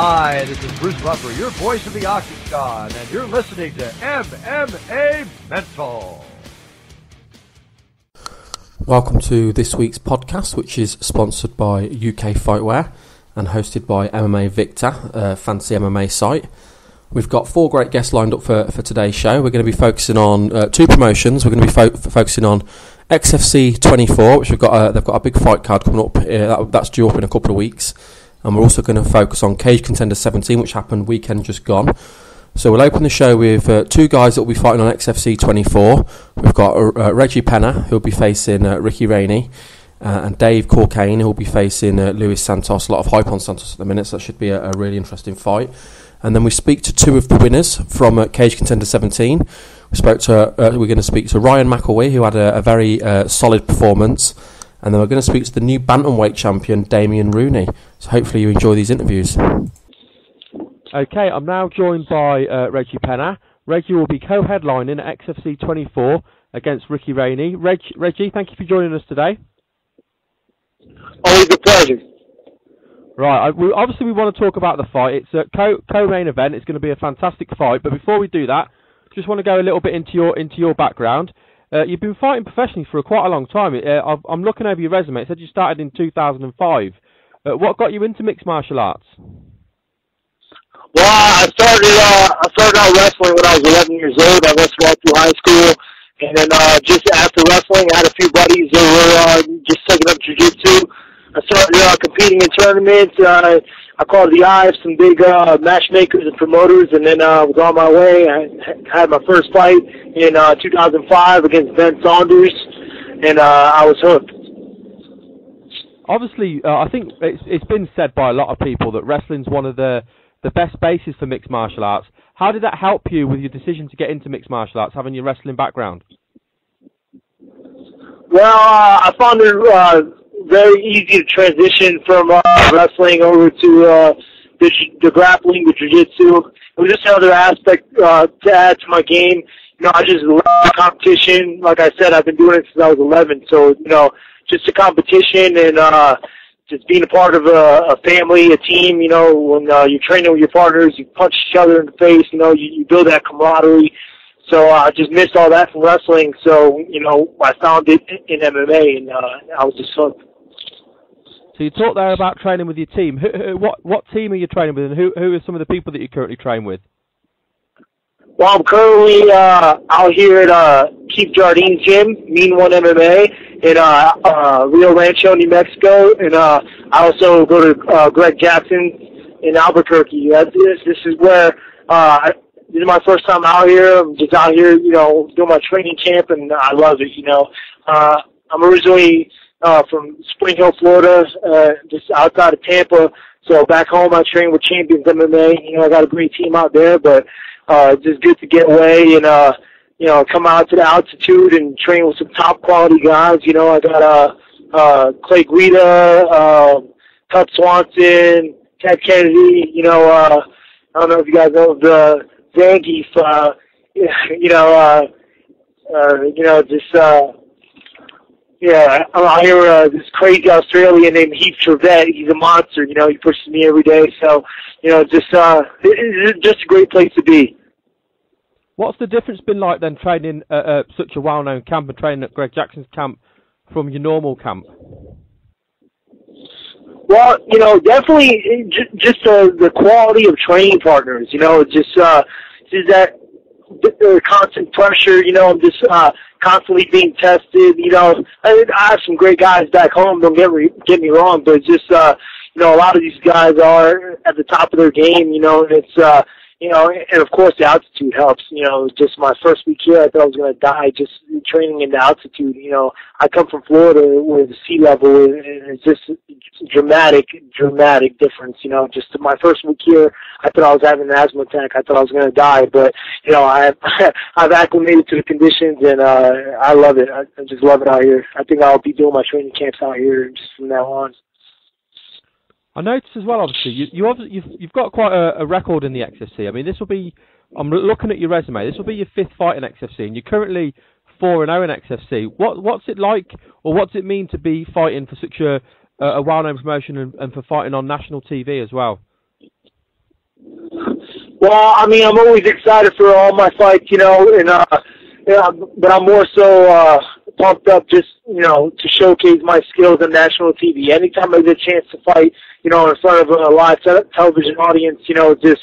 Hi, this is Bruce Buffer, your voice of the Octagon, and you're listening to MMA Mental. Welcome to this week's podcast, which is sponsored by UK Fightwear and hosted by MMA Victor, a fancy MMA site. We've got four great guests lined up for today's show. We're going to be focusing on two promotions. We're going to be focusing on XFC 24, which they've got a big fight card coming up. That's due up in a couple of weeks. And we're also going to focus on Cage Contender 17, which happened weekend just gone. So we'll open the show with two guys that will be fighting on XFC 24. We've got Reggie Pena, who will be facing Ricky Rainey, and Dave Courchaine, who will be facing Luis Santos. A lot of hype on Santos at the minute, so that should be a really interesting fight. And then we speak to two of the winners from Cage Contender 17. We're going to speak to Ryan McIlwee, who had a very solid performance. And then we're going to speak to the new Bantenweight champion, Damian Rooney. So hopefully you enjoy these interviews. Okay, I'm now joined by Reggie Pena. Reggie will be co-headlining at XFC 24 against Ricky Rainey. Reggie, thank you for joining us today. Always a pleasure. Right, we want to talk about the fight. It's a co-main event. It's going to be a fantastic fight. But before we do that, just want to go a little bit into your background. You've been fighting professionally for quite a long time. I'm looking over your resume. It said you started in 2005. What got you into mixed martial arts? Well, I started out wrestling when I was 11 years old. I wrestled all through high school, and then just after wrestling, I had a few buddies that were just taking up jiu-jitsu. I started competing in tournaments. I called the eye of some big matchmakers and promoters, and then I was on my way. I had my first fight in 2005 against Ben Saunders, and I was hooked. Obviously, I think it's been said by a lot of people that wrestling's one of the best bases for mixed martial arts. How did that help you with your decision to get into mixed martial arts, having your wrestling background? Well, I found it very easy to transition from wrestling over to the grappling, the jiu-jitsu. It was just another aspect to add to my game. You know, I just love competition. Like I said, I've been doing it since I was 11. So, you know, just the competition and just being a part of a family, a team. You know, when you're training with your partners, you punch each other in the face. You know, you build that camaraderie. So I just missed all that from wrestling. So, you know, I found it in MMA, and I was just hooked. So you talked there about training with your team. What team are you training with, and who are some of the people that you currently train with? Well, I'm currently out here at Keith Jardine's gym, Mean One MMA, in Rio Rancho, New Mexico. And I also go to Greg Jackson's in Albuquerque. This is where this is my first time out here. I'm just out here, you know, doing my training camp, and I love it, you know. I'm originally from Spring Hill, Florida, just outside of Tampa. So back home, I train with Champions MMA. You know, I got a great team out there, but just good to get away and, you know, come out to the altitude and train with some top quality guys. You know, I got Clay Guida, Tut Swanson, Ted Kennedy. You know, I don't know if you guys know the Zangief. Yeah, I'm out here, this crazy Australian named Heath Trevette. He's a monster, you know, he pushes me every day. So, you know, it's just a great place to be. What's the difference been like then training at such a well-known camp and training at Greg Jackson's camp from your normal camp? Well, you know, definitely just the quality of training partners, you know, just that the constant pressure, you know, I'm just constantly being tested. You know, I have some great guys back home, don't get me wrong, but just, you know, a lot of these guys are at the top of their game, you know, and it's, you know, and of course the altitude helps. You know, just my first week here, I thought I was going to die just training in the altitude. You know, I come from Florida where the sea level is, and it's just dramatic difference. You know, just my first week here, I thought I was having an asthma attack. I thought I was going to die, but you know, I've acclimated to the conditions, and I love it. I just love it out here. I think I'll be doing my training camps out here just from now on. I noticed as well, obviously, you've got quite a record in the XFC. I mean, this will be, I'm looking at your resume, this will be your fifth fight in XFC, and you're currently 4-0 in XFC. What's it like, or what's it mean to be fighting for such a well-known promotion and for fighting on national TV as well? Well, I mean, I'm always excited for all my fights, you know, and but I'm more so pumped up just, you know, to showcase my skills on national TV. Anytime I get a chance to fight, you know, in front of a live television audience, you know, just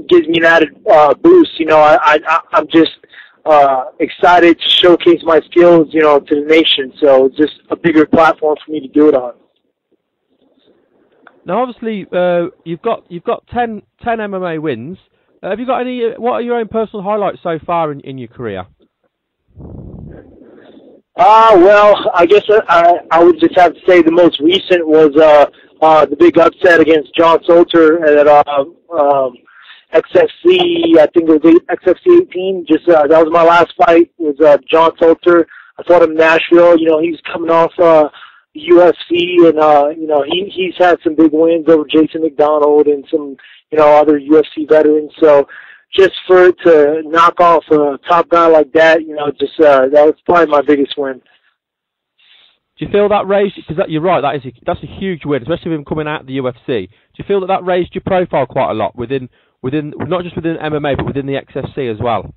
gives me an added boost. You know, I'm just excited to showcase my skills, you know, to the nation. So it's just a bigger platform for me to do it on. Now, obviously, you've got 10 MMA wins. Have you got any? What are your own personal highlights so far in your career? Well, I guess I would just have to say the most recent was the big upset against John Salter at XFC. I think it was XFC 18. Just that was my last fight. Was John Salter. I fought him in Nashville. You know, he's coming off UFC, and you know, he's had some big wins over Jason McDonald and some, you know, other UFC veterans. So just to knock off a top guy like that, you know, just that was probably my biggest win. Do you feel that raised? Because you're right, that's a huge win, especially with him coming out of the UFC. Do you feel that raised your profile quite a lot within not just within MMA but within the XFC as well?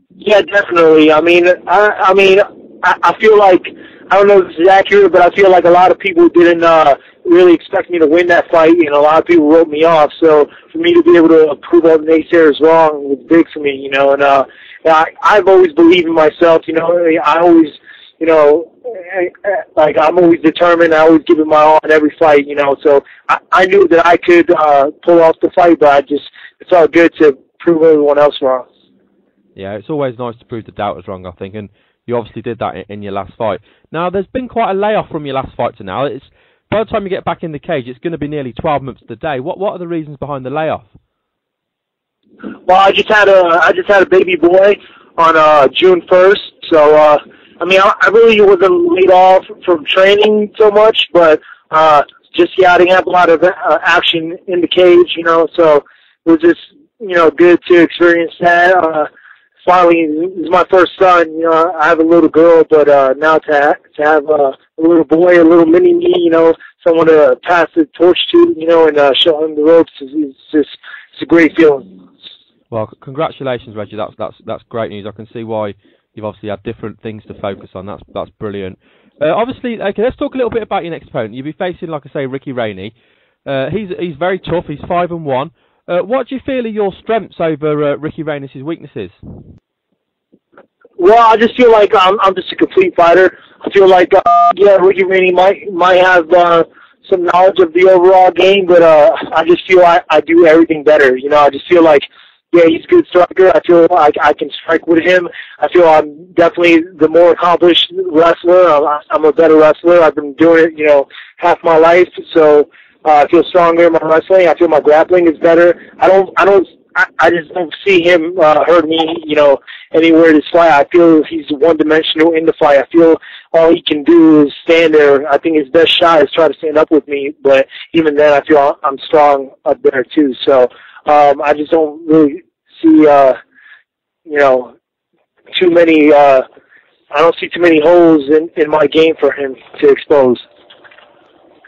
Yeah, definitely. I mean, I feel like, I don't know if this is accurate, but I feel like a lot of people didn't really expect me to win that fight, and a lot of people wrote me off. So for me to be able to prove all the naysayers wrong was big for me, you know. And I've always believed in myself, you know. I always, you know, like I'm always determined. I always give it my all in every fight, you know. So I knew that I could pull off the fight, but it felt good to prove everyone else wrong. Yeah, it's always nice to prove the doubters wrong, I think, and you obviously did that in your last fight. Now, there's been quite a layoff from your last fight to now. By the time you get back in the cage, it's going to be nearly 12 months to the day. What are the reasons behind the layoff? Well, I just had a baby boy on June 1st. So I mean, I really wasn't laid off from training so much, but I didn't have a lot of action in the cage, you know. So it was just, you know, good to experience that. Finally, this is my first son. You know, I have a little girl, but now to have a little boy, a little mini me, you know, someone to pass the torch to, you know, and show him the ropes it's a great feeling. Well, congratulations, Reggie. That's great news. I can see why you've obviously had different things to focus on. That's brilliant. Obviously, okay, let's talk a little bit about your next opponent. You'll be facing, like I say, Ricky Rooney. He's very tough. He's 5-1. What do you feel are your strengths over Ricky Rooney's weaknesses? Well, I just feel like I'm just a complete fighter. I feel like Ricky Rooney might have some knowledge of the overall game, but I just feel I do everything better. You know, I just feel like, yeah, he's a good striker. I feel like I can strike with him. I feel I'm definitely the more accomplished wrestler. I'm a better wrestler. I've been doing it, you know, half my life, so I feel stronger in my wrestling. I feel my grappling is better. I just don't see him hurt me, you know, anywhere this fight. I feel he's one-dimensional in the fight. I feel all he can do is stand there. I think his best shot is try to stand up with me, but even then I feel I'm strong up there too. So I just don't really see, you know, too many. I don't see too many holes in my game for him to expose.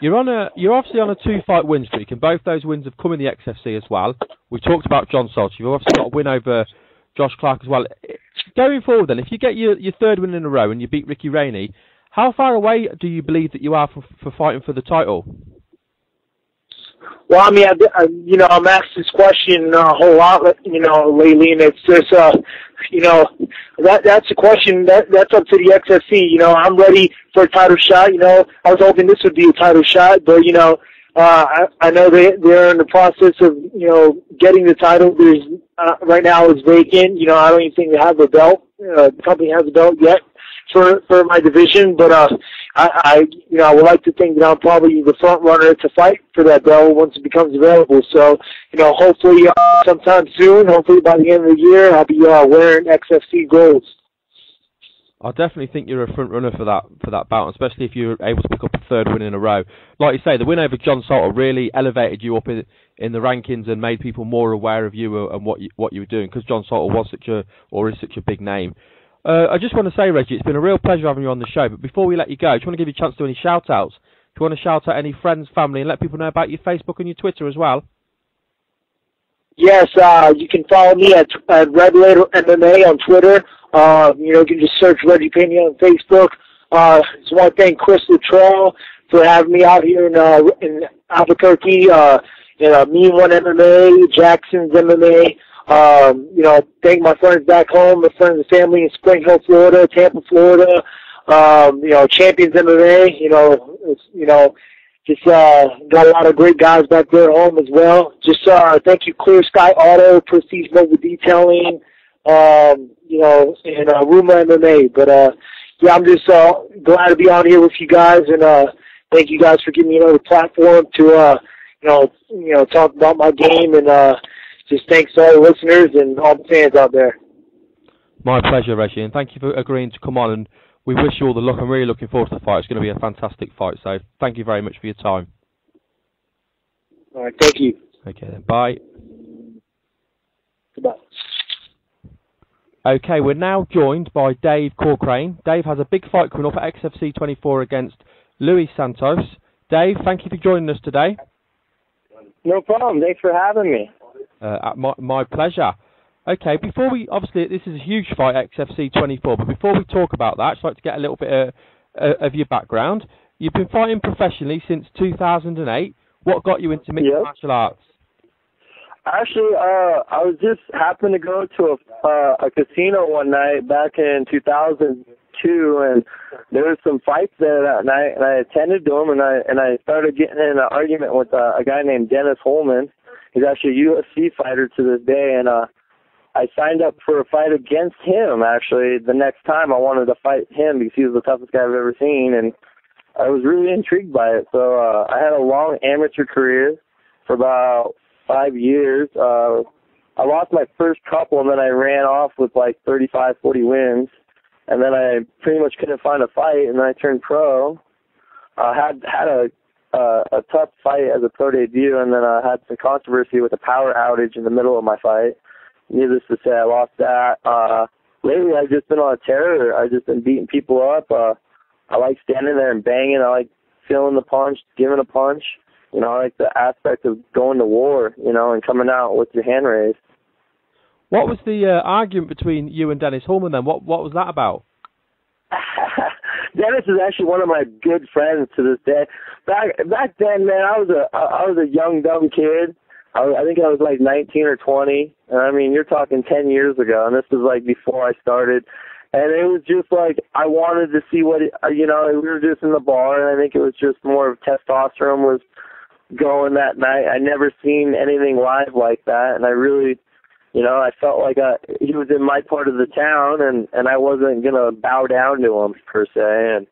You're obviously on a 2-fight win streak, and both those wins have come in the XFC as well. We talked about John Salter. You've obviously got a win over Josh Clark as well. Going forward, then, if you get your third win in a row and you beat Ricky Rooney, how far away do you believe that you are for fighting for the title? Well, I mean, you know, I'm asked this question a whole lot, you know, lately, and it's just, you know, that's a question that's up to the XFC. You know, I'm ready for a title shot. You know, I was hoping this would be a title shot, but you know, I know they're in the process of, you know, getting the title. There's right now it's vacant. You know, I don't even think they have a belt. The company has a belt yet for my division, but I you know, I would like to think that I'm probably the front runner to fight for that belt once it becomes available. So, you know, hopefully sometime soon, hopefully by the end of the year, I'll be wearing XFC golds. I definitely think you're a front runner for that bout, especially if you're able to pick up a third win in a row. Like you say, the win over John Salter really elevated you up in the rankings and made people more aware of you and what you were doing, because John Salter is such a big name. I just want to say, Reggie, it's been a real pleasure having you on the show. But before we let you go, I just want to give you a chance to do any shout-outs. If you want to shout out any friends, family, and let people know about your Facebook and your Twitter as well. Yes, you can follow me at Revelator MMA on Twitter. You can just search Reggie Pena on Facebook. Just want to thank Chris Luttrell for having me out here in Albuquerque. Mean One MMA, Jackson's MMA. Thank my friends back home, my friends and family in Spring Hill, Florida, Tampa, Florida. Champions MMA. Just got a lot of great guys back there at home as well. Just thank you, Clear Sky Auto, Prestige Mobile Detailing, and Ruma MMA. But I'm just glad to be on here with you guys, and thank you guys for giving me another platform to talk about my game, and just thanks to all the listeners and all the fans out there. My pleasure, Reggie, and thank you for agreeing to come on, and we wish you all the luck. I'm really looking forward to the fight. It's going to be a fantastic fight, so thank you very much for your time. All right, thank you. Okay, then. Bye. Goodbye. Okay, we're now joined by Dave Courchaine. Dave has a big fight coming up at XFC 24 against Luis Santos. Dave, thank you for joining us today. No problem. Thanks for having me. My pleasure. Okay, before we, obviously, this is a huge fight, XFC 24, but before we talk about that, I'd just like to get a little bit of your background. You've been fighting professionally since 2008. What got you into mixed martial arts? Actually, I was just happened to go to a casino one night back in 2002, and there was some fights there that night, and I attended to them, and I started getting in an argument with a guy named Dennis Holman. He's actually a UFC fighter to this day, and I signed up for a fight against him, actually. The next time I wanted to fight him because he was the toughest guy I've ever seen, and I was really intrigued by it. So I had a long amateur career for about 5 years. I lost my first couple, and then I ran off with like 35, 40 wins, and then I pretty much couldn't find a fight, and then I turned pro. I had a tough fight as a pro debut, and then I had some controversy with a power outage in the middle of my fight. Needless to say, I lost that. Lately, I've just been on a tear. I've just been beating people up. I like standing there and banging. I like feeling the punch, giving a punch. I like the aspect of going to war, and coming out with your hand raised. What was the argument between you and Dennis Holman then? What was that about? Dennis is actually one of my good friends to this day. Back then, man, I was a young, dumb kid. I think I was like 19 or 20. And I mean, you're talking 10 years ago, and this was like before I started. And it was just like, I wanted to see what, we were just in the bar, and I think it was just more of testosterone was going that night. I never seen anything live like that, and I really, I felt like he was in my part of the town, and I wasn't going to bow down to him, per se. And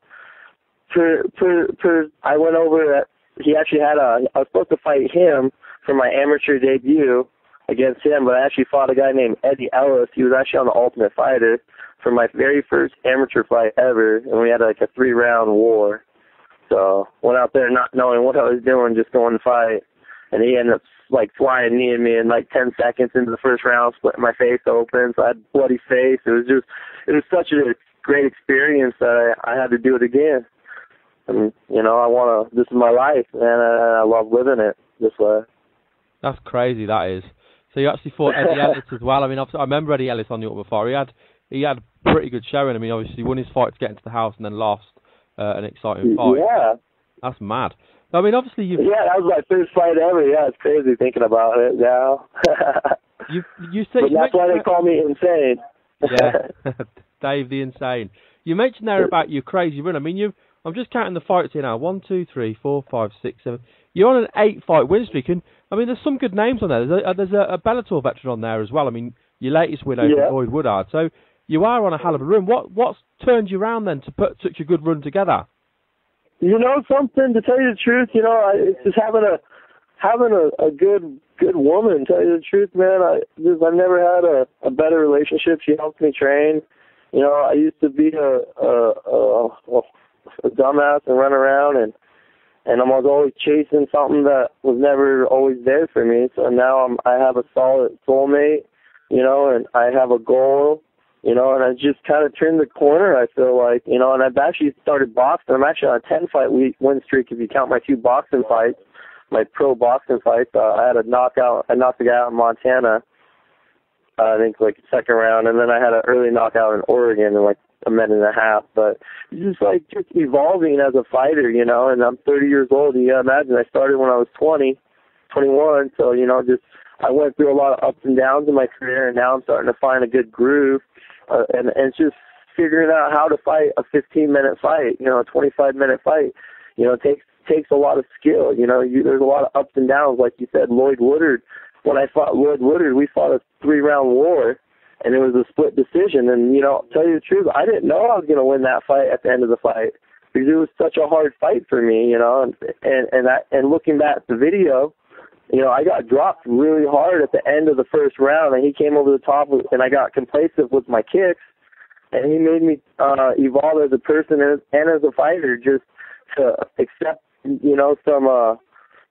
I went over, he actually I was supposed to fight him for my amateur debut against him, but I actually fought a guy named Eddie Ellis. He was actually on the Ultimate Fighter for my very first amateur fight ever, and we had like a 3-round war. So went out there not knowing what I was doing, just going to fight, and he ended up like flying knee me in like 10 seconds into the first round, splitting my face open, so I had a bloody face. It was such a great experience that I had to do it again. And this is my life, and I love living it this way. That's crazy, that is. So you actually fought Eddie Ellis as well. I mean, I remember Eddie Ellis on the Ultimate Fighter. He had a pretty good showing. I mean, obviously he won his fight to get into the house and then lost an exciting fight. Yeah. That's mad. I mean, obviously you. Yeah, that was my first fight ever. Yeah, it's crazy thinking about it now. you said. But that's why they call me insane. Yeah, Dave the Insane. You mentioned there about your crazy run. I mean, I'm just counting the fights here now. 1, 2, 3, 4, 5, 6, 7. You're on an 8-fight win streak, and I mean, there's some good names on there. There's a Bellator veteran on there as well. I mean, your latest win over Boyd Woodard. So you are on a hell of a run. What's turned you around then to put such a good run together? Something, to tell you the truth, it's just having a good woman. To tell you the truth, man, I've never had a better relationship. She helped me train. I used to be a dumbass and run around, and I was always chasing something that was never always there for me. So now I have a solid soulmate, and I have a goal, and I just kind of turned the corner, I feel like, and I've actually started boxing. I'm actually on a 10-fight win streak if you count my 2 boxing fights. my pro boxing fights. I had a knockout. I knocked a guy out in Montana. I think like second round, and then I had an early knockout in Oregon in like a minute and a half. But it's just evolving as a fighter, you know. And I'm 30 years old. And you gotta imagine I started when I was 21. So I went through a lot of ups and downs in my career, and now I'm starting to find a good groove. And it's just figuring out how to fight a 15-minute fight, you know, a 25-minute fight. You know, it takes a lot of skill. You know, there's a lot of ups and downs. Like you said, Lloyd Woodard. When I fought Lloyd Woodard, we fought a 3-round war, and it was a split decision. And, you know, tell you the truth, I didn't know I was going to win that fight at the end of the fight because it was such a hard fight for me, you know. And looking back at the video, you know, I got dropped really hard at the end of the first round, and he came over the top, and I got complacent with my kicks, and he made me evolve as a person and as a fighter, just to accept, you know,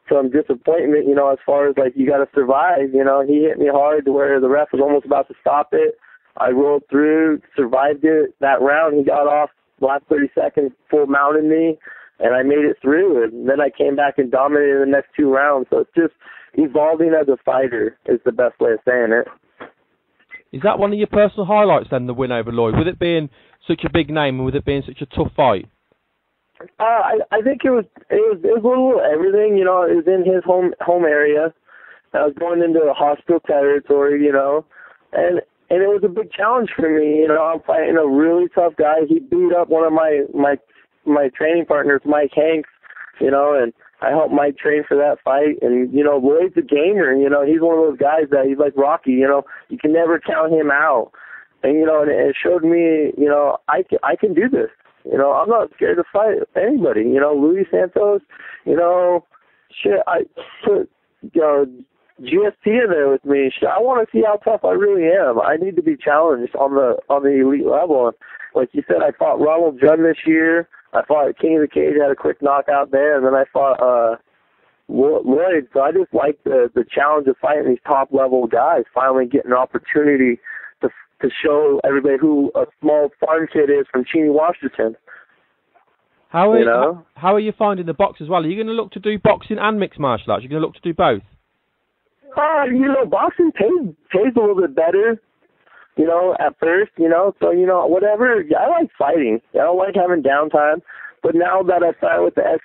some disappointment, you know, as far as, like, you got to survive. You know, he hit me hard to where the ref was almost about to stop it. I rolled through, survived it. That round, he got off last 30 seconds, full mounted me, and I made it through. And then I came back and dominated the next 2 rounds. So it's just evolving as a fighter is the best way of saying it. Is that one of your personal highlights then, the win over Lloyd? With it being such a big name and with it being such a tough fight? I think it was a little everything, you know. It was in his home area. I was going into a hostile territory, you know, and it was a big challenge for me. You know, I'm fighting a really tough guy. He beat up one of my training partners, Mike Hanks, you know, and I helped Mike train for that fight. And, you know, Lloyd's a gamer, you know. He's one of those guys that he's like Rocky, you know. You can never count him out. And, you know, and it showed me, you know, I can do this. You know, I'm not scared to fight anybody. You know, Luis Santos, you know, shit, I put, you know, GSP in there with me. Shit, I want to see how tough I really am. I need to be challenged on the elite level. And like you said, I fought Ronald Judd this year. I fought King of the Cage, had a quick knockout there, and then I fought Lloyd. So I just like the challenge of fighting these top-level guys, finally getting an opportunity to show everybody who a small farm kid is from Cheney, Washington. How are you finding the box as well? Are you going to look to do boxing and mixed martial arts? You're going to look to do both? You know, boxing pays a little bit better, you know, at first, you know. So, you know, whatever. I like fighting. I don't like having downtime. But now that I signed with the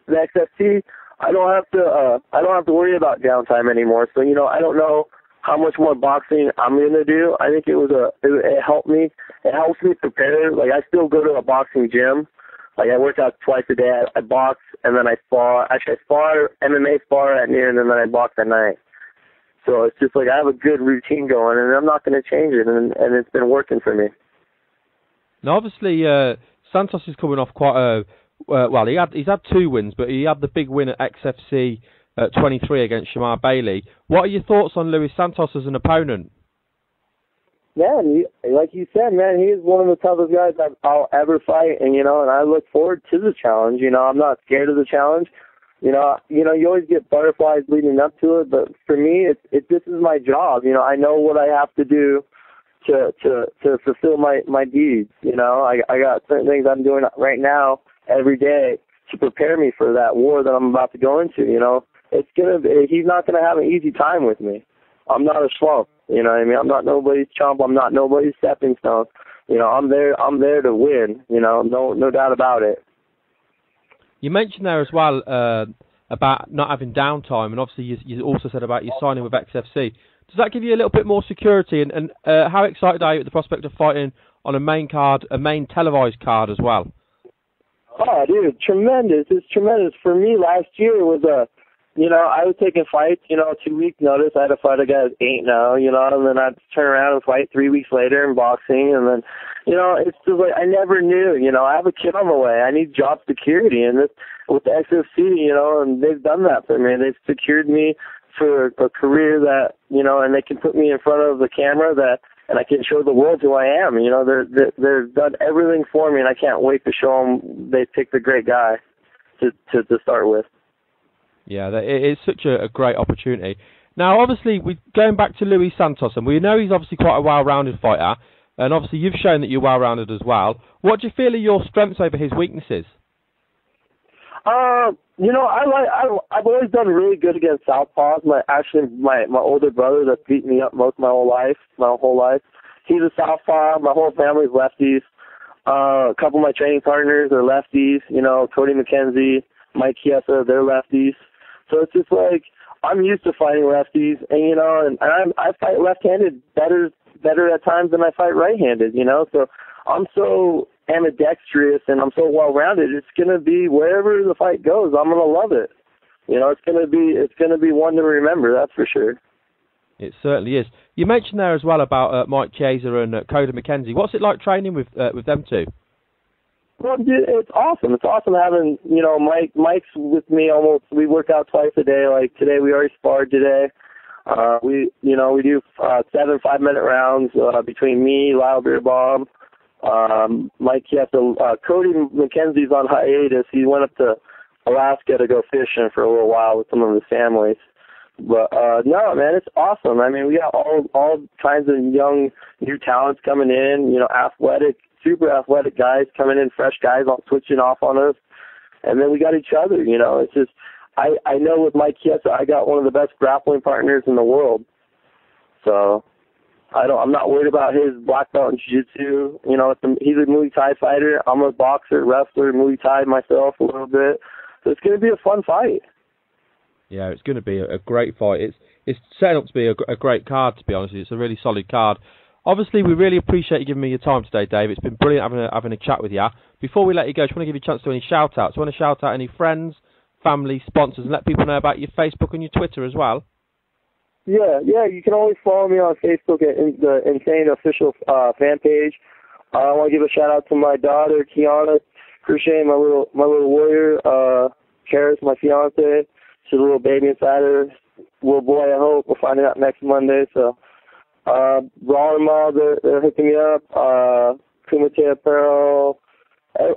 XFC, I don't have to worry about downtime anymore. So, you know, I don't know how much more boxing I'm going to do. I think it helped me. It helps me prepare. Like, I still go to a boxing gym. Like, I work out twice a day. I box, and then I spar. Actually, I spar, MMA spar at noon, and then I box at night. So it's just like I have a good routine going, and I'm not going to change it, and it's been working for me. Now, obviously, Santos is coming off quite a... well, he's had 2 wins, but he had the big win at XFC 23 against Shamar Bailey. What are your thoughts on Luis Santos as an opponent? Man, like you said, man, he is one of the toughest guys I'll ever fight, and, you know, and I look forward to the challenge. You know, I'm not scared of the challenge. You know, you always get butterflies leading up to it, but for me, this is my job. You know, I know what I have to do to fulfill my deeds. You know, I got certain things I'm doing right now every day to prepare me for that war that I'm about to go into. You know, he's not gonna have an easy time with me. I'm not a schlump. You know what I mean? I'm not nobody's chump. I'm not nobody's stepping stone. You know, I'm there to win. You know, no doubt about it. You mentioned there as well about not having downtime, and obviously you also said about your signing with XFC. Does that give you a little bit more security, and how excited are you at the prospect of fighting on a main televised card as well? Oh, dude, tremendous. It's tremendous. For me, last year was I was taking fights, 2 weeks notice. I had to fight a guy that's 8-0, and then I'd turn around and fight 3 weeks later in boxing. And then, it's just like I never knew, I have a kid on the way. I need job security. And this, with the XFC, and they've done that for me. They've secured me for a career that, and they can put me in front of the camera and I can show the world who I am. They've done everything for me, and I can't wait to show them they picked a great guy to start with. Yeah, it's such a great opportunity. Now, obviously, going back to Luis Santos, and we know he's obviously quite a well-rounded fighter, and obviously you've shown that you're well-rounded as well. What do you feel are your strengths over his weaknesses? I've always done really good against southpaws. My older brother that's beat me up my whole life. He's a southpaw. My whole family's lefties. A couple of my training partners are lefties. Cody McKenzie, Mike Chiesa, they're lefties. So it's just like I'm used to fighting lefties, and I fight left-handed better at times than I fight right-handed. So I'm so ambidextrous and I'm so well-rounded. It's gonna be wherever the fight goes, I'm gonna love it. It's gonna be one to remember. That's for sure. It certainly is. You mentioned there as well about Mike Chiesa and Cody McKenzie. What's it like training with them two? Well, dude, it's awesome. It's awesome having, Mike's with me almost. We work out twice a day. Like today, we already sparred today. We do 7 5-minute rounds between me, Lyle Beerbaum, Mike Chiesa. Cody McKenzie's on hiatus. He went up to Alaska to go fishing for a little while with some of his families. But no, man, it's awesome. I mean, we got all kinds of young new talents coming in. Athletic, super athletic guys coming in, fresh guys all switching off on us, and then we got each other. It's just I know with Mike Chiesa, I got one of the best grappling partners in the world. So I'm not worried about his black belt in jiu-jitsu. He's a Muay Thai fighter. I'm a boxer, wrestler, Muay Thai myself a little bit. So it's going to be a fun fight. Yeah, it's going to be a great fight. It's setting up to be a great card, to be honest. It's a really solid card. Obviously, we really appreciate you giving me your time today, Dave. It's been brilliant having a chat with you. Before we let you go, I just want to give you a chance to do any shout-outs. I want to shout out any friends, family, sponsors, and let people know about your Facebook and your Twitter as well. Yeah, you can always follow me on Facebook at the Insane Official fan page. I want to give a shout-out to my daughter, Kiana Courchaine, my little warrior, Karis, my fiance. She's a little baby inside her. Little boy, I hope. We'll find it out next Monday. So, Raw and Mall, they're hooking me up. Kumite Apparel.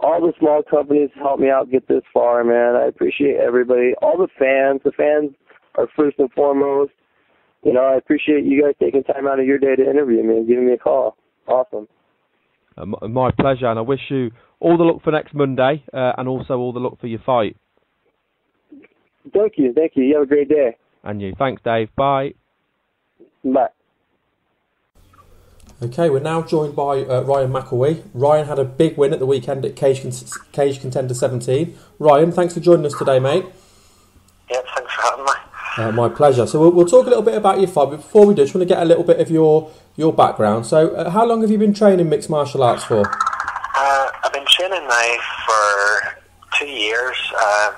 All the small companies help me out get this far, man. I appreciate everybody. All the fans. The fans are first and foremost. I appreciate you guys taking time out of your day to interview me and giving me a call. Awesome. My pleasure, and I wish you all the luck for next Monday and also all the luck for your fight. Thank you. You have a great day. And you. Thanks, Dave. Bye. Bye. Okay, we're now joined by Ryan McIlwee. Ryan had a big win at the weekend at Cage Contender 17. Ryan, thanks for joining us today, mate. Yeah, thanks for having me. My pleasure. So we'll talk a little bit about your fight, but before we do, I just want to get a little bit of your background. So how long have you been training mixed martial arts for? I've been training now for 2 years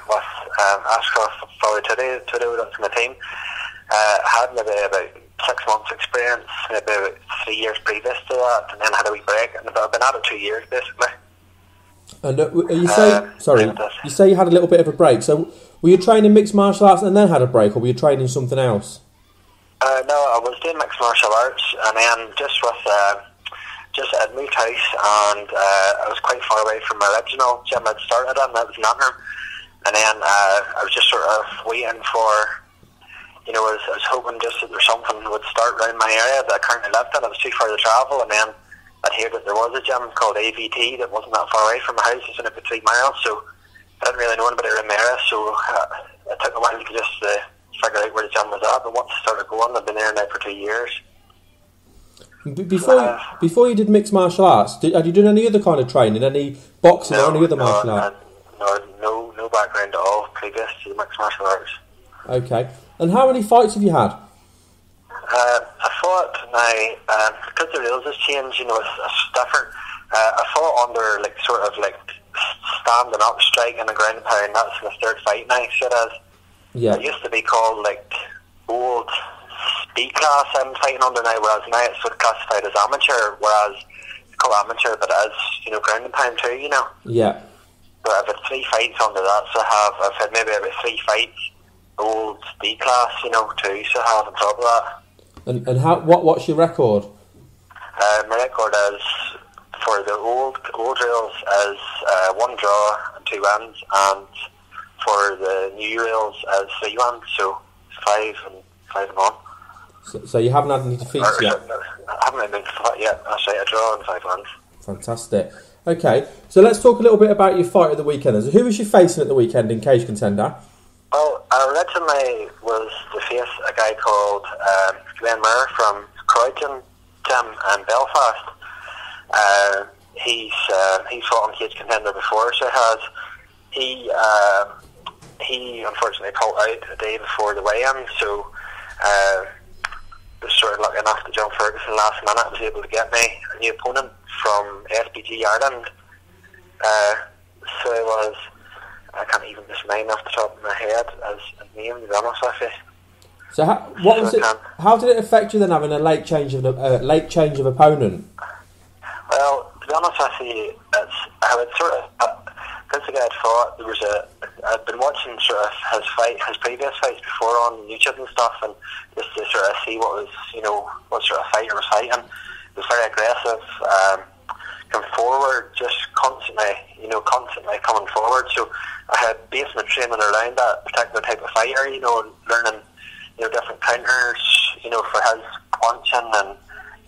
with Ashcroft Today that's my team. Had maybe about 6 months experience, maybe about 3 years previous to that, and then had a wee break, and I've been at it 2 years basically. And you say you had a little bit of a break, so were you training mixed martial arts and then had a break, or were you training something else? No, I was doing mixed martial arts, and then just I'd moved house, and I was quite far away from my original gym I'd started in, that was in Antrim. And then I was just sort of waiting for, I was hoping just that there's something would start around my area that I currently lived in. I was too far to travel, and then I'd heard that there was a gym called AVT that wasn't that far away from my house. It's only about 3 miles, so I didn't really know anybody around my area, so it took a while to just figure out where the gym was at. But once I started going, I've been there now for 2 years. Before you did mixed martial arts, had you done any other kind of training, any boxing or any other martial art? No background at all previous to the mixed martial arts. Okay. And how many fights have you had? I fought now, because the rules has changed, it's different. I fought under standing up, striking and ground and pound. That's my third fight now, so it is. Yeah. It used to be called old B class I'm fighting under now, whereas now it's sort of classified as amateur, whereas it's called amateur, but it is, ground and pound too, Yeah. But I've had 3 fights under that, so I've had maybe about 3 fights, old B class, too, so I have on top of that. And what's your record? My record is, for the old rules, is 1 draw and 2 wins, and for the new rules is 3 wins, so 5 and 1. So you haven't had any defeats yet? I haven't had any defeats yet. That's right, a draw and 5 wins. Fantastic. Okay, so let's talk a little bit about your fight at the weekend. So who was you facing at the weekend in Cage Contender? Well, originally was to face a guy called Glenn Moore from Courchaine gym in Belfast. He's fought on Cage Contender before, so he unfortunately pulled out a day before the weigh-in, so was sort of lucky enough to John Ferguson last minute. Was able to get me a new opponent from SBG Ireland. So it was, I can't even just name off the top of my head as a name, to be honest with you. So how did it affect you then, having a late change of opponent? Well, to be honest with you, I would sort of, because the guy had fought, I'd been watching sort of his previous fights before on YouTube and stuff, and just to sort of see what sort of fighter was fighting. He was very aggressive, come forward, just constantly coming forward. So I had based my training around that particular type of fighter, learning, different counters, for his punching, and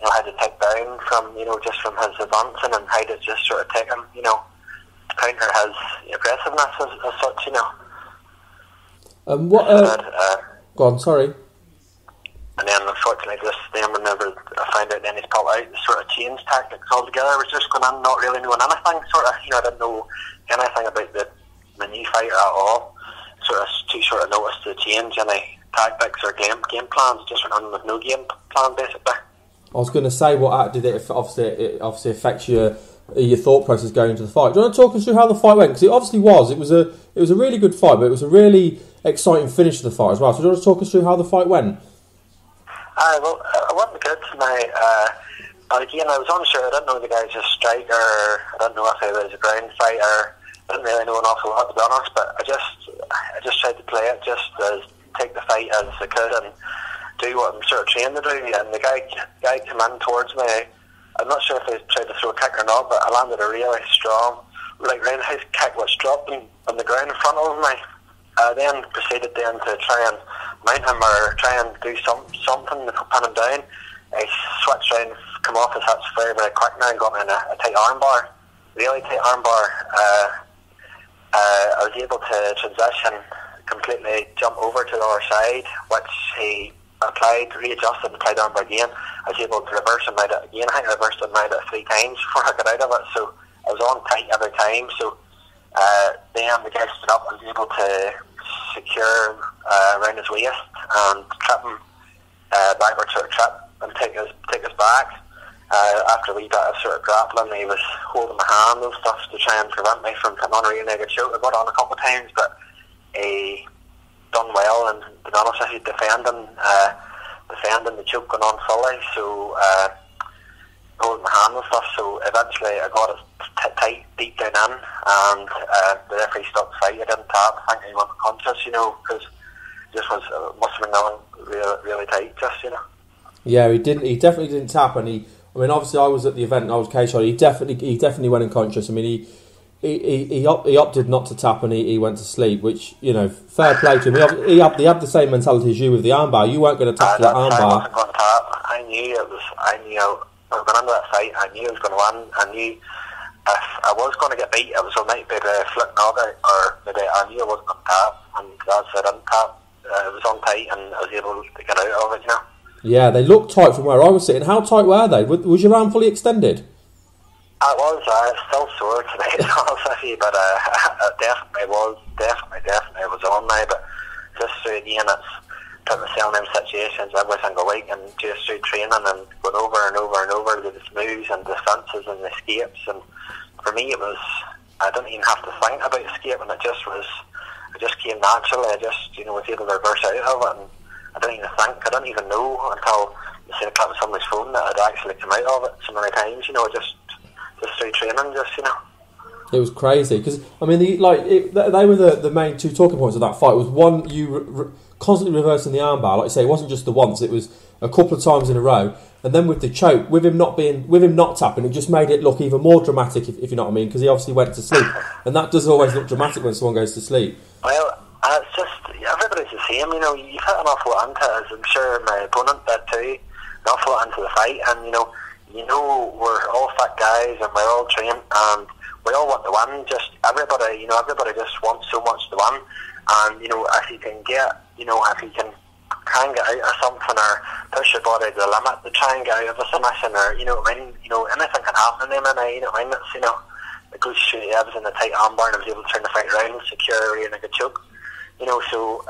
how to take down from, just from his advancing, and how to just sort of take him, counter his aggressiveness as such, Go on, sorry. And then unfortunately whenever I found out then he'd pulled out, the sort of change tactics altogether. I was just going in not really knowing anything, I didn't know anything about the new fighter at all. Too short of notice to change any tactics or game plans, just went on with no game plan basically. I was going to say, did it obviously affect your thought process going into the fight? Do you want to talk us through how the fight went? Because it obviously was. It was a really good fight, but it was a really exciting finish to the fight as well. So do you want to talk us through how the fight went? Well, it wasn't good. Again, I was unsure. I didn't know the guy's a striker. I didn't know if he was a ground fighter. I didn't really know an awful lot, to be honest. But I just tried to play it, just as take the fight as I could and do what I'm sort of trained to do. And the guy came in towards me. I'm not sure if he tried to throw a kick or not, but I landed a really strong roundhouse kick, which dropped him on the ground in front of me. I then proceeded to try and mount him or try and do something to pin him down. He switched around, come off his hips very, very quick now and got me in a tight armbar. Really tight armbar. I was able to transition, completely jump over to the other side, which he readjusted and applied armbar again. I was able to reverse him out again. I think I reversed him out 3 times before I got out of it, so I was on tight every time. So then the guy stood up and was able to secure around his waist and trip him backwards, sort of trip and take us back. After a wee bit of sort of grappling, he was holding my hand and stuff to try and prevent me from putting on a rear naked choke. I got on a couple of times, but he done well, and to be honest with you, defending the choke going on fully, so holding my hand and stuff. So eventually I got it tight, deep down in, and the referee stopped the fight. I didn't tap. I think he went unconscious, because it just must have been going really, really tight, Yeah, he definitely didn't tap, and obviously I was at the event and I was cage shot. He definitely went unconscious. He opted not to tap, and he went to sleep, which, fair play to him. He had the same mentality as you with the armbar. You weren't going to tap that armbar. I wasn't going to tap. I knew I was going into that fight. I knew I was going to win. I knew if I was going to get beat, it was a might be a flick knockout, or maybe I knew I wasn't going to tap, and that's why I didn't tap. It was on tight, and I was able to get out of it, Yeah, they looked tight from where I was sitting. How tight were they? Was your arm fully extended? I was. Still sore today, to be honest with you, but it definitely was on now. But just through again, it's put myself in them situations every single week, and just through training and going over and over and over the moves and defences and escapes. And for me, it was, I didn't even have to think about escaping. It just came naturally. I just was able to reverse out of it, and I didn't even think. I didn't even know until I seen a clip of somebody's phone that I'd actually come out of it so many times. Just through training, It was crazy because they were the main 2 talking points of that fight. Was one, you constantly reversing the armbar, like you say. It wasn't just the once; it was a couple of times in a row. And then with the choke, with him not tapping, it just made it look even more dramatic, if you know what I mean. Because he obviously went to sleep, and that does always look dramatic when someone goes to sleep. Well, it's just everybody's the same. You've hit an awful lot into it, as I'm sure my opponent did too. An awful lot into the fight, and you know, we're all fit guys and we're all trained and we all want to win. Just everybody just wants so much to win. And, you know, if you can get, you know, if you can try and get out of something or push your body to the limit to try and get out of a submission or, you know what I mean? You know, anything can happen in MMA, you know what I mean? It's, you know, it goes through the ebbs in the tight armbar and I was able to turn the fight around, secure a really good choke. You know, so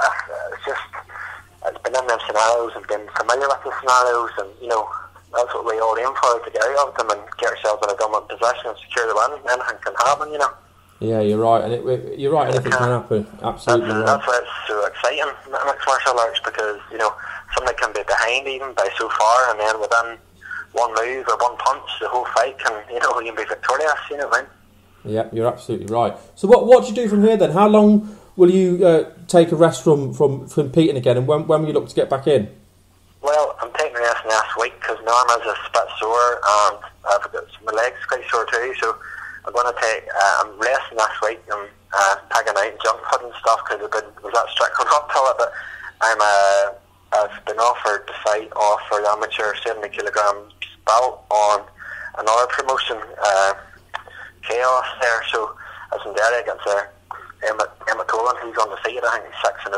it's been in them scenarios and been familiar with the scenarios and, you know, that's what we all aim for, to get out of them and get ourselves in a dominant position and secure the win. Anything can happen, you know. Yeah, you're right, and you're right. Anything can happen. Absolutely right. That's why it's so exciting, mixed martial arts, because you know somebody can be behind even by so far, and then within one move or one punch, the whole fight can, you know, you can be victorious. You know what I mean? Yeah, you're absolutely right. So what do you do from here then? How long will you take a rest from competing again, and when will you look to get back in? Well, I'm taking a rest next week because my arm is a bit sore, and my legs quite sore too. So I'm going to take. I'm resting this week. I'm tagging out junk food and stuff because I was that strict on up to it. But I've been offered to fight off for the amateur 70 kilograms belt on another promotion, Chaos there. So as in there against McIlwee, he's on the side. I think he's 6-0. I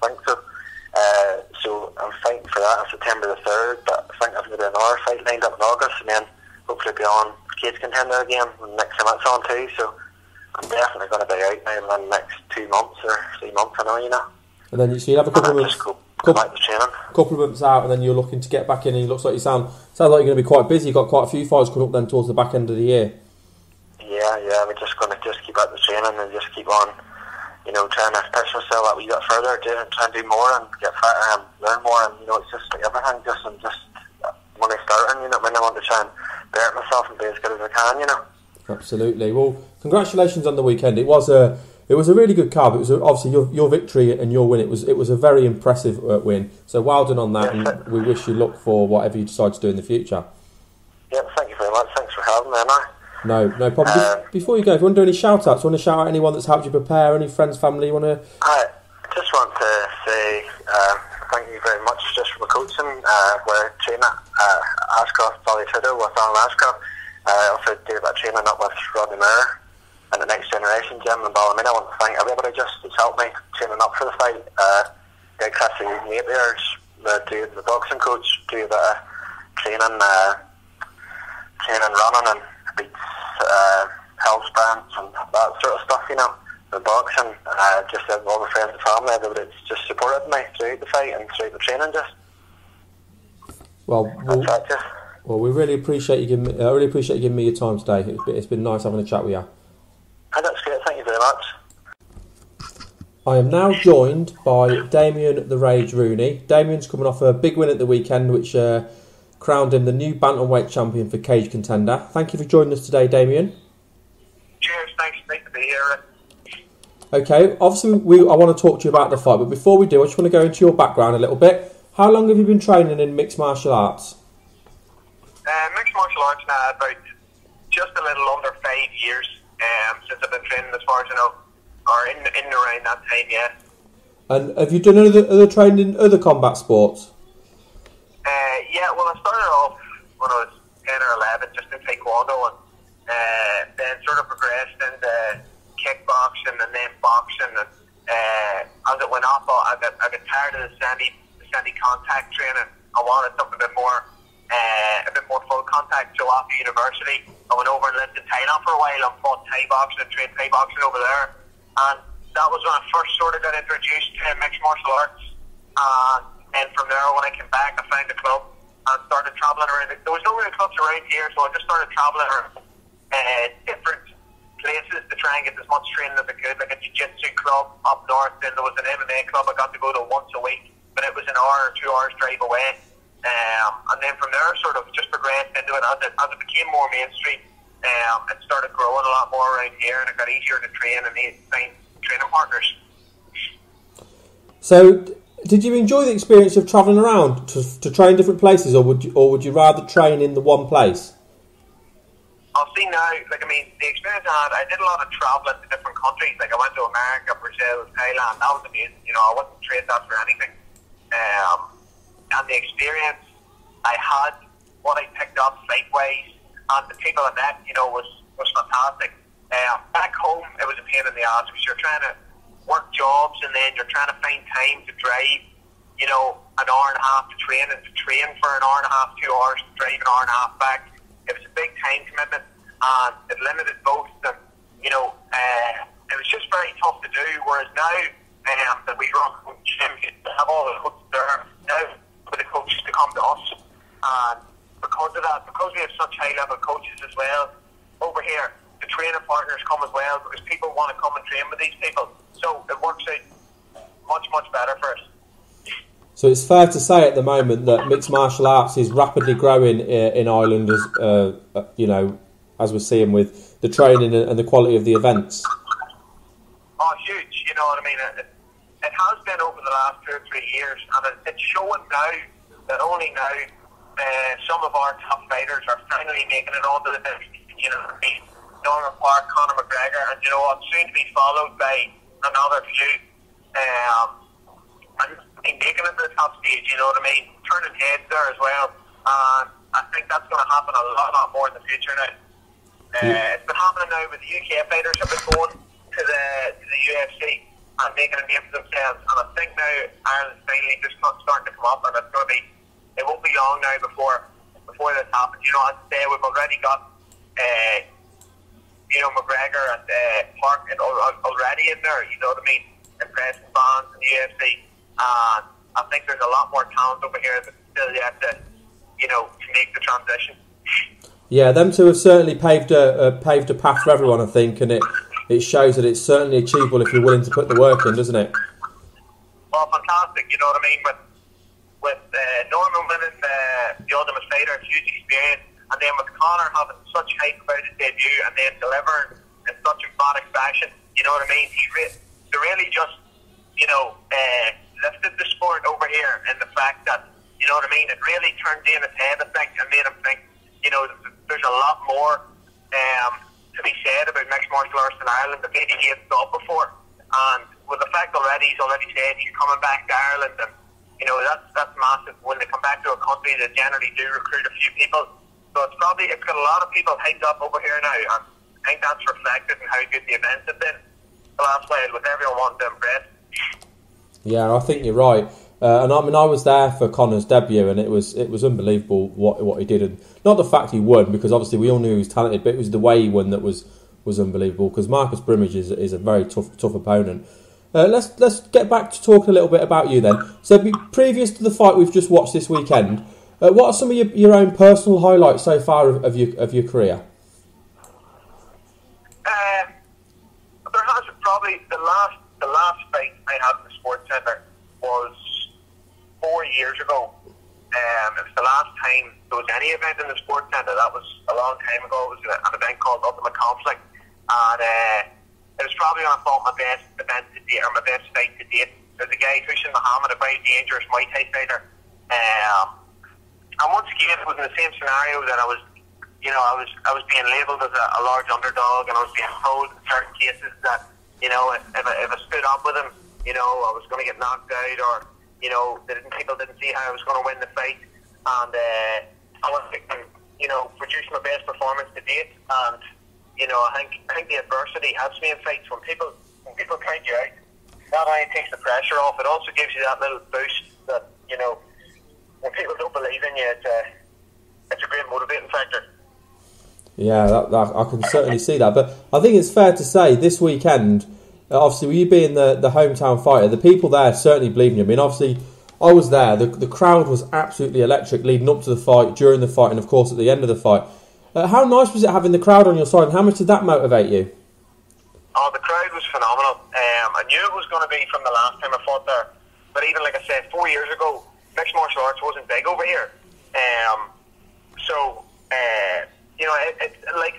think so. So I'm fighting for that on September the 3rd. But I think I've got another fight lined up in August, and then hopefully be on Cage Contender again next time it's on too. So I'm definitely going to be out now in the next 2 months or 3 months, I know, you know. And then you have a couple of months, couple of months out, and then you're looking to get back in. And it looks like sounds like you're going to be quite busy. You've got quite a few fights coming up then towards the back end of the year. Yeah, we're just going to keep out the training and just keep on, you know, trying to push myself a wee bit further, try and do more and get fitter and learn more. And you know, it's just like everything. I'm just when I starting, you know, when I want to try and better myself and be as good as I can, you know. Absolutely. Well, congratulations on the weekend. It was a really good card. It was obviously your victory and your win. It was a very impressive win. So well done on that, and we wish you luck for whatever you decide to do in the future. Yeah, thank you very much. Thanks for having me, Anna. No problem. Before you go, if you want to do any shout-outs, want to shout out anyone that's helped you prepare, any friends, family you want to... I just want to say thank you very much just for my coaching. We're training at Ashcroft Ballytrudo with Alan Ashcroft. I also do a bit of training up with Rodney Mayer and the Next Generation gym in Ballymena. I want to thank everybody just that's helped me training up for the fight. Chrissy Napier, the boxing coach, do a bit of training running and beats, health bands and that sort of stuff, you know. The boxing, just all the friends and family, everybody's just supported me throughout the fight and throughout the training. Well, we really appreciate you giving me. I really appreciate you giving me your time today. It's been nice having a chat with you. That's great. Thank you very much. I am now joined by Damian the Rage Rooney. Damian's coming off a big win at the weekend, which crowned him the new Bantenweight champion for Cage Contender. Thank you for joining us today, Damian. Cheers. Thanks. Nice to be here. Okay, obviously I want to talk to you about the fight, but before we do, I just want to go into your background a little bit. How long have you been training in mixed martial arts? Mixed martial arts now about just a little under 5 years since I've been training, as far as I know, or in and around that time, yeah. And have you done other training in other combat sports? Yeah, well, I started off when I was 10 or 11 just in Taekwondo, and then sort of progressed into kickboxing and then boxing, and as it went off, I got tired of the sandy contact training. I wanted something a bit more full contact. So after university, I went over and lived in Thailand for a while and fought Thai boxing and trained Thai boxing over there, and that was when I first sort of got introduced to mixed martial arts. And from there, when I came back, I found a club and started travelling around. There was no real clubs around here, so I just started travelling around different places to try and get as much training as I could, like a jiu-jitsu club up north. Then there was an MMA club I got to go to once a week, but it was an hour or 2 hours drive away. And then from there, sort of just progressed into it as it became more mainstream. It started growing a lot more around here, and it got easier to train and find training partners. So, did you enjoy the experience of travelling around to train different places, or would you rather train in the one place? I'll see now. The experience I did a lot of travelling to different countries. Like I went to America, Brazil, Thailand. That was amazing. I wouldn't trade that for anything. And the experience I had what I picked up fight-wise, and the people I met, was fantastic. Back home, it was a pain in the ass because you're trying to work jobs and then you're trying to find time to drive, an hour and a half to train, and to train for an hour and a half, 2 hours, to drive an hour and a half back. It was a big time commitment, and it limited both of them. It was just very tough to do, whereas now that we run a gym, we have all the coaches there, now for the coaches to come to us, and because of that, because we have such high level coaches as well over here, the training partners come as well, because people want to come and train with these people, so it works out much better for us. So it's fair to say at the moment that mixed martial arts is rapidly growing in Ireland, as we're seeing with the training and the quality of the events. Oh, huge! You know what I mean. It has been over the last 2 or 3 years, and it's showing now that only now some of our top fighters are finally making it onto the list. You know what I mean? Norman Park, Conor McGregor, and soon to be followed by another few. And making it to the top stage, you know what I mean? Turning heads there as well. And I think that's going to happen a lot more in the future now. It's been happening now with the UK fighters have been going to the UFC and making a name for themselves. And I think now Ireland's finally just starting to come up, and it's going to be. It won't be long now before this happens. As I say, we've already got McGregor and Park already in there. You know what I mean? Impressing fans in the UFC. And I think there's a lot more talent over here that's still yet to make the transition. Yeah, them two have certainly paved a path for everyone, I think, and it shows that it's certainly achievable if you're willing to put the work in, doesn't it? Well, fantastic, you know what I mean? With Norman winning the Ultimate Fighter, huge experience, and then with Conor having such hype about his debut and then delivering in such emphatic fashion, you know what I mean? They really just, lifted the sport over here in the fact that, you know what I mean, it really turned in his head, I think, and made him think, there's a lot more to be said about mixed martial arts in Ireland that maybe he had thought before. And with the fact he's already said he's coming back to Ireland, and that's massive. When they come back to a country, they generally do recruit a few people, so it's got a lot of people hyped up over here now, and I think that's reflected in how good the events have been the last while, with everyone wanting to impress. Yeah, I think you're right. And I mean, I was there for Conor's debut, and it was unbelievable what he did, and not the fact he won, because obviously we all knew he was talented, but it was the way he won that was unbelievable. Because Marcus Brimage is a very tough opponent. Let's get back to talking a little bit about you then. So, previous to the fight we've just watched this weekend, what are some of your own personal highlights so far of your career? There has probably the last fight I had in the Sports Centre was 4 years ago. It was the last time there was any event in the Sports Centre. That was a long time ago. It was an event called Ultimate Conflict, and it was probably when I fought my best event to date, or my best fight to date. There's a guy, Courchaine, a very dangerous Muay Thai fighter. And once again, it was in the same scenario that I was being labelled as a large underdog, and I was being told in certain cases that if I stood up with him, I was going to get knocked out, or people didn't see how I was going to win the fight, and I was producing my best performance to date. And I think the adversity helps me in fights. When people count you out, not only takes the pressure off, it also gives you that little boost that when people don't believe in you, it's a great motivating factor. Yeah, that I can certainly see that. But I think it's fair to say this weekend, obviously, with you being the hometown fighter, the people there certainly believe in you. I mean, obviously, I was there. The crowd was absolutely electric leading up to the fight, during the fight, and of course at the end of the fight. How nice was it having the crowd on your side, and how much did that motivate you? Oh, the crowd was phenomenal. I knew it was going to be from the last time I fought there. But even, like I said, 4 years ago, mixed martial arts wasn't big over here.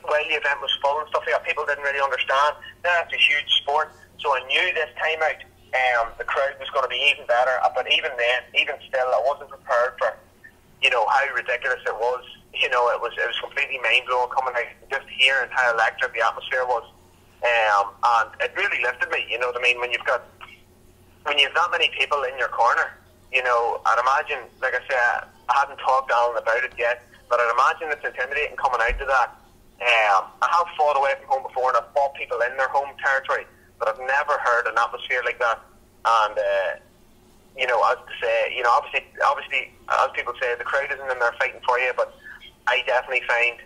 While the event was full and stuff like that, people didn't really understand. Now it's a huge sport, so I knew this time out the crowd was going to be even better. But even then, even still, I wasn't prepared for how ridiculous it was. It was completely mind blowing coming out just hearing how electric the atmosphere was, and it really lifted me. You know what I mean? When you've that many people in your corner, I'd imagine, like I said, I hadn't talked to Alan about it yet, but I'd imagine it's intimidating coming out to that. I have fought away from home before, and I've fought people in their home territory, but I've never heard an atmosphere like that. And as to say, obviously, as people say, the crowd isn't in there fighting for you, but I definitely find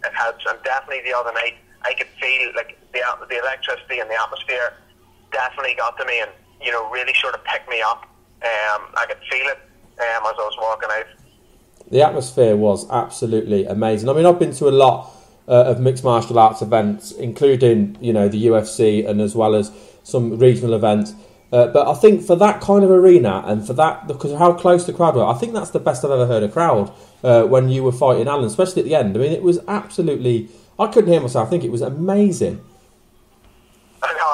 it helps. And definitely the other night, I could feel like the electricity and the atmosphere definitely got to me, and really sort of picked me up. I could feel it as I was walking out. The atmosphere was absolutely amazing. I mean, I've been to a lot of mixed martial arts events, including the UFC and as well as some regional events. But I think for that kind of arena and for that, because of how close the crowd were, I think that's the best I've ever heard a crowd when you were fighting Alan, especially at the end. I mean, it was absolutely... I couldn't hear myself. I think it was amazing. I know.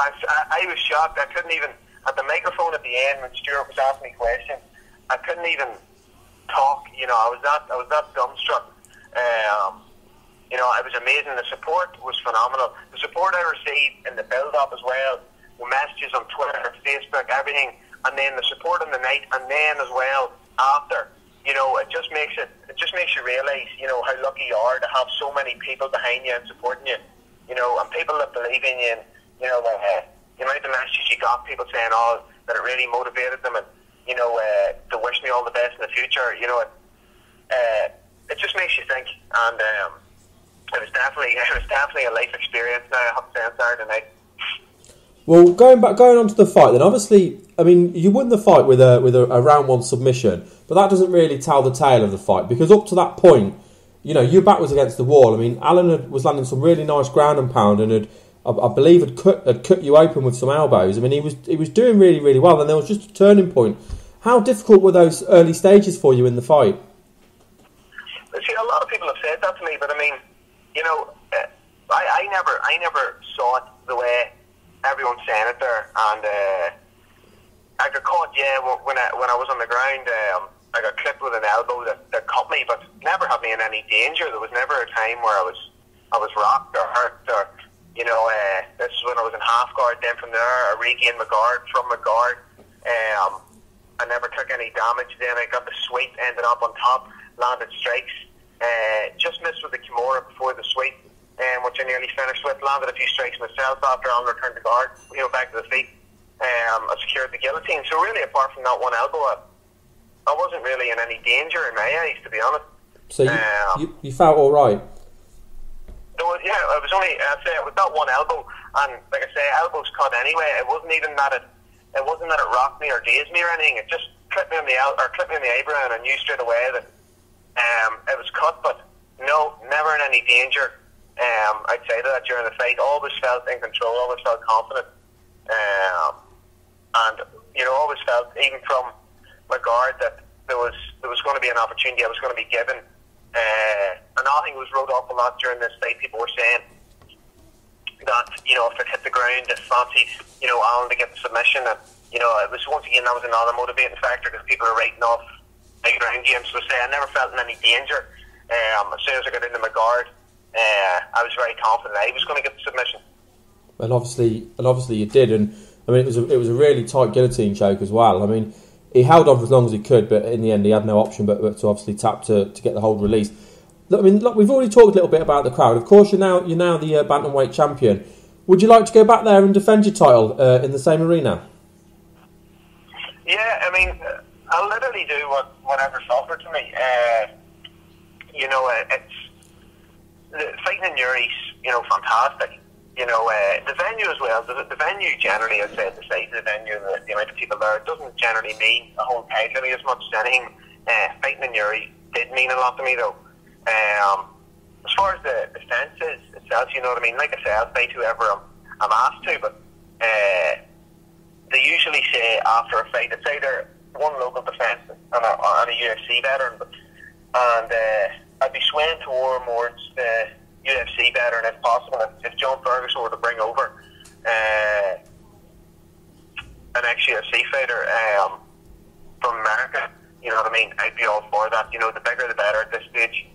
I was shocked. I couldn't even... At the microphone at the end when Stuart was asking me questions, I couldn't even talk. I was that dumbstruck. It was amazing. The support was phenomenal. The support I received in the build-up as well, the messages on Twitter, Facebook, everything, and then the support on the night, and then as well after. It just makes you realise, how lucky you are to have so many people behind you and supporting you. And people that believe in you. And, the amount of messages you got, people saying, that it really motivated them, and to wish me all the best in the future. It just makes you think, and it was definitely a life experience. Now I have to say on Saturday night. Well, going on to the fight, then obviously, I mean, you won the fight with a round one submission, but that doesn't really tell the tale of the fight, because up to that point, your back was against the wall. I mean, Alan was landing some really nice ground and pound, and I believe had cut you open with some elbows. I mean, he was doing really, really well, and there was just a turning point. How difficult were those early stages for you in the fight? See, a lot of people have said that to me, but I mean, I never saw it the way everyone's saying it there, and I got caught. Yeah, when I was on the ground, I got clipped with an elbow that cut me, but never had me in any danger. There was never a time where I was rocked or hurt, or this is when I was in half guard. Then from there, I regained my guard from my guard. I never took any damage. Then I got the sweep, ended up on top, landed strikes. Just missed with the Kimura before the sweep, which I nearly finished with. Landed a few strikes myself after Alan returned to guard, back to the feet. I secured the guillotine. So really, apart from that one elbow, I wasn't really in any danger in my eyes, to be honest. So you felt all right? Yeah, it was only, I'd say, it was that one elbow, and like I say, elbows cut anyway. It wasn't even that it rocked me or dazed me or anything. It just clipped me on the eyebrow, and I knew straight away that it was cut. But no, never in any danger. I'd say that during the fight, always felt in control, always felt confident, and always felt, even from my guard, that there was going to be an opportunity I was going to be given. And I think it was wrote up a lot during this fight. People were saying that if it hit the ground, it fancied Alan to get the submission, and it was, once again, that was another motivating factor, because people are writing off big ground games. So I never felt in any danger. As soon as I got into my guard, I was very confident I was going to get the submission. And obviously you did, and I mean it was a really tight guillotine choke as well. I mean, he held on for as long as he could, but in the end he had no option but to obviously tap to get the hold released. I mean, look, we've already talked a little bit about the crowd. Of course, you're now the Bantenweight champion. Would you like to go back there and defend your title in the same arena? Yeah, I mean, I'll literally do whatever's offered to me. It's fighting in Newry's, fantastic. The venue as well. The venue generally, I'd say, the size of the venue, the amount of people there, it doesn't generally mean a whole pile to me as much as anything. Fighting in Newry did mean a lot to me, though. As far as the fences itself, what I mean? Like I say, I'll fight whoever I'm asked to, but they usually say after a fight, it's either one local defence and a UFC veteran, and I'd be swaying towards the UFC veteran if possible. If John Ferguson were to bring over an ex-UFC fighter from America, what I mean? I'd be all for that. The bigger the better at this stage.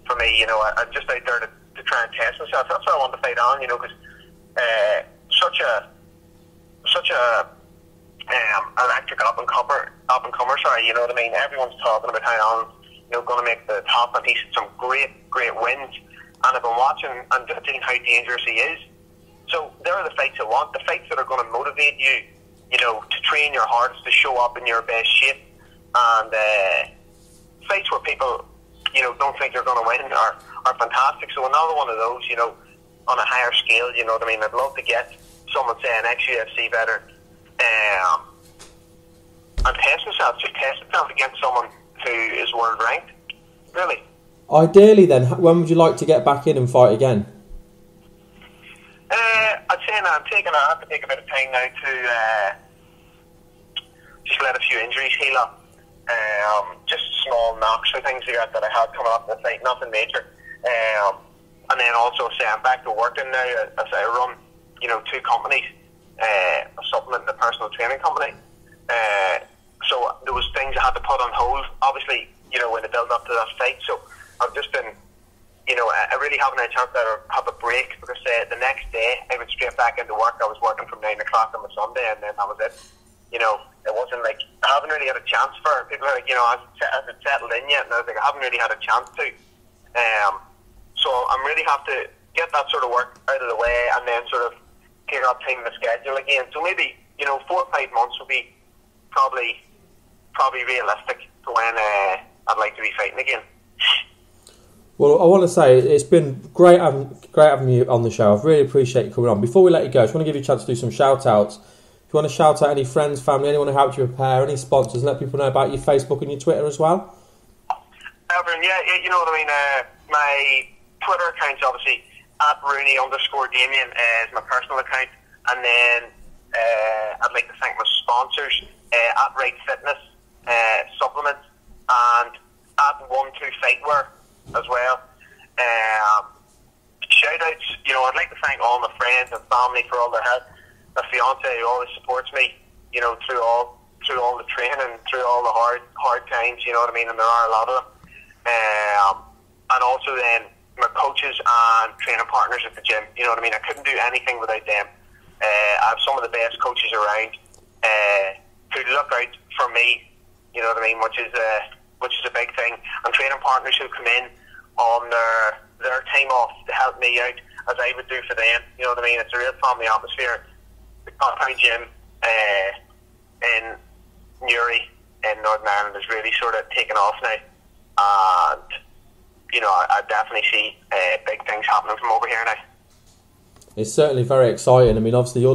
For me, I'm just out there to try and test myself. That's why I want to fight on, because such a electric up and comer. Sorry, what I mean? Everyone's talking about how going to make the top, and he's had some great wins. And I've been watching and just seeing how dangerous he is. So there are the fights I want, the fights that are going to motivate you, to train your hardest, to show up in your best shape, and fights where people, don't think you're going to win are fantastic. So another one of those, on a higher scale, you know what I mean? I'd love to get someone, say, an ex-UFC veteran, and test myself against someone who is world ranked, really. Ideally then, when would you like to get back in and fight again? I'd say I have to take a bit of time now to just let a few injuries heal up. Just small knocks or things like that I had coming up in the fight, nothing major. And then also say I'm back to working now as I run, 2 companies, a supplement and a personal training company. So there was things I had to put on hold, obviously, when the build up to that fight. So I've just been, I really haven't had a chance to have a break, because the next day I went straight back into work. I was working from 9 o'clock on a Sunday, and then that was it. It wasn't like, I haven't really had a chance for people are like, has it settled in yet? And I was like, I haven't really had a chance to. So I'm really have to get that sort of work out of the way, and then sort of clear up time in the schedule again. So maybe, 4 or 5 months would be probably realistic for when I'd like to be fighting again. Well, I want to say it's been great having you on the show. I really appreciate you coming on. Before we let you go, I just want to give you a chance to do some shout-outs. If you want to shout out any friends, family, anyone who helped you prepare, any sponsors, let people know about your Facebook and your Twitter as well. Everyone, yeah, you know what I mean. My Twitter account's obviously @Rooney_Damian is my personal account, and then I'd like to thank my sponsors, @Right Fitness Supplements, and @12Fightwear as well. Shout outs, I'd like to thank all my friends and family for all their help. My fiance, who always supports me, through all the training, through all the hard times, you know what I mean, and there are a lot of them. And also then my coaches and training partners at the gym, you know what I mean. I couldn't do anything without them. I have some of the best coaches around who look out for me, you know what I mean, which is a big thing. And training partners who come in on their time off to help me out as I would do for them, you know what I mean. It's a real family atmosphere. The Courchaine gym in Newry in Northern Ireland is really sort of taken off now, and I definitely see big things happening from over here now. It's certainly very exciting. I mean, obviously you're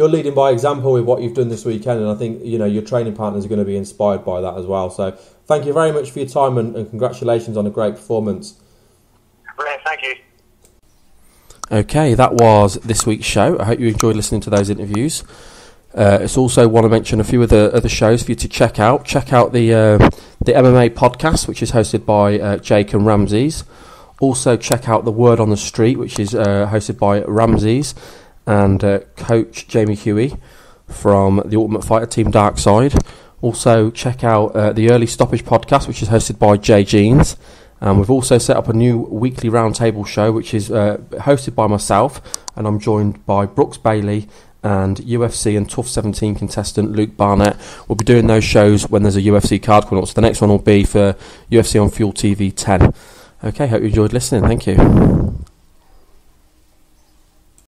leading by example with what you've done this weekend, and I think your training partners are going to be inspired by that as well. So thank you very much for your time, and congratulations on a great performance. Brilliant, thank you. Okay, that was this week's show. I hope you enjoyed listening to those interviews. It's also want to mention a few of the other shows for you to check out. Check out the MMA Podcast, which is hosted by Jake and Ramses. Also check out The Word on the Street, which is hosted by Ramses and Coach Jamie Huey from the Ultimate Fighter Team Dark Side. Also check out the Early Stoppage Podcast, which is hosted by Jay Jeans. And we've also set up a new weekly roundtable show, which is hosted by myself, and I'm joined by Brooks Bailey and UFC and Tough 17 contestant Luke Barnett. We'll be doing those shows when there's a UFC card coming up. So the next one will be for UFC on Fuel TV 10. Okay, hope you enjoyed listening. Thank you.